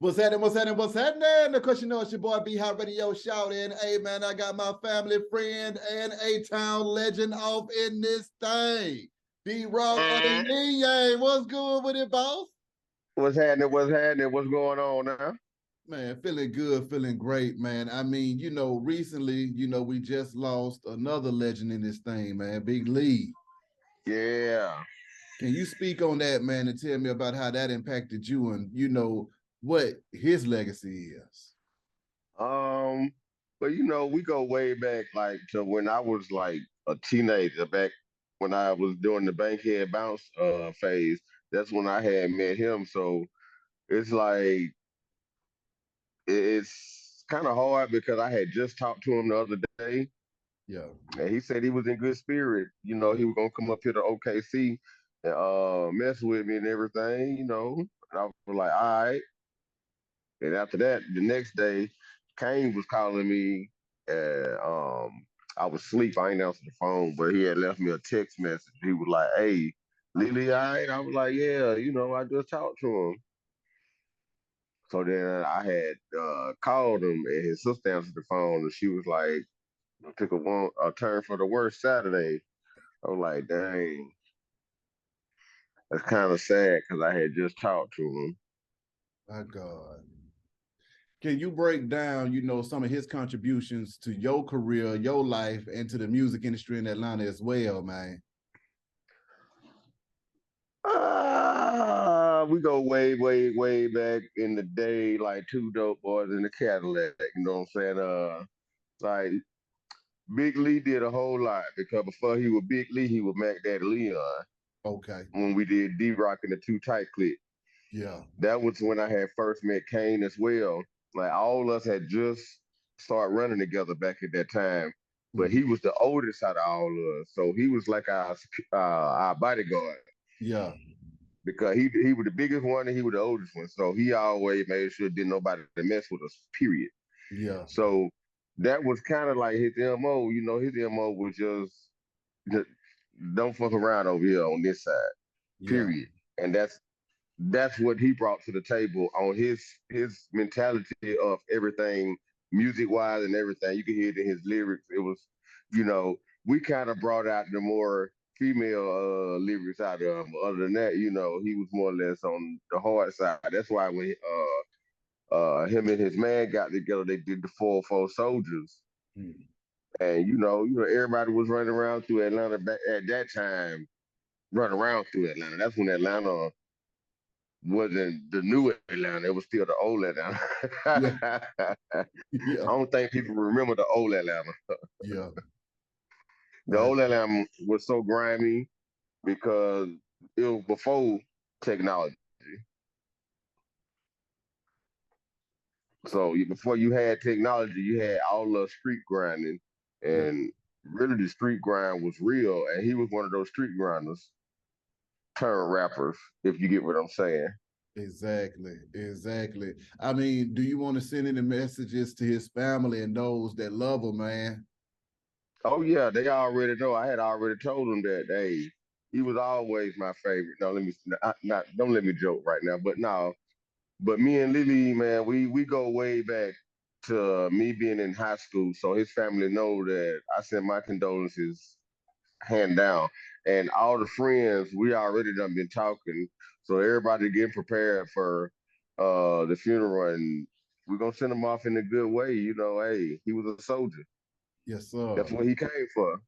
What's happening? What's happening? What's happening? Of course, you know it's your boy B Hot Radio shouting. Hey man, I got my family friend and A-Town legend off in this thing. D-Rock of the Yin Yang. What's good with it, boss? What's happening? What's happening? What's going on now? Man, feeling good, feeling great, man. I mean, recently, we just lost another legend in this thing, man. Big Lee. Yeah. Can you speak on that, man, and tell me about how that impacted you and what his legacy is? Um, but we go way back like to when I was like a teenager, back when I was doing the Bankhead bounce phase. That's when I had met him. So it's like it's kind of hard because I had just talked to him the other day, Yeah. and he said he was in good spirit. He was gonna come up here to OKC and mess with me and everything, And I was like, all right. And after that, the next day, Kane was calling me. And I was asleep. I ain't answered the phone, but he had left me a text message. He was like, "Hey, Lily, all right?" I was like, "Yeah, I just talked to him." So then I had called him, and his sister answered the phone, and she was like, "Took a turn for the worse Saturday." I was like, "Dang, that's kind of sad," because I had just talked to him. My God. Can you break down, some of his contributions to your career, your life, and to the music industry in Atlanta as well, man? We go way, way, way back in the day, like two dope boys in the Cadillac. You know what I'm saying? Like Big Lee did a whole lot because before he was Big Lee, he was Mac Daddy Leon. Okay. When we did D-Rock and the Two Tight Click, Yeah. that was when I had first met Kane as well. Like all of us had just started running together back at that time, but Mm. he was the oldest out of all of us, so he was like our bodyguard Yeah. because he was the biggest one and he was the oldest one. So he always made sure didn't nobody mess with us, period. Yeah. So that was kind of like his MO. His MO was just don't fuck around over here on this side, Yeah. period. And that's what he brought to the table on his mentality of everything music wise and everything. You could hear it in his lyrics. It was, you know, we kind of brought out the more female lyrics out of him. Other than that, he was more or less on the hard side. That's why when him and his man got together, they did the 404 Soldiers. Mm. And everybody was running around through Atlanta back at that time, running around through Atlanta. That's when Atlanta wasn't the new Atlanta. It was still the old Atlanta. Yeah. I Yeah. don't think people remember the old Atlanta. Yeah. The My old Atlanta was so grimy because it was before technology. So before you had technology, you had all the street grinding, yeah. and really the street grind was real. And he was one of those street grinders turned rappers, if you get what I'm saying. Exactly. Exactly. I mean, do you want to send any messages to his family and those that love him, man? Oh yeah, they already know. I had already told them that. Hey, he was always my favorite. No, let me not don't let me joke right now. But no, but me and Lily, man, we go way back to me being in high school. So his family know that I send my condolences hand down, and all the friends we already done been talking. So everybody getting prepared for the funeral, and we're gonna send him off in a good way. Hey, he was a soldier. Yes, That's sir. what he came for.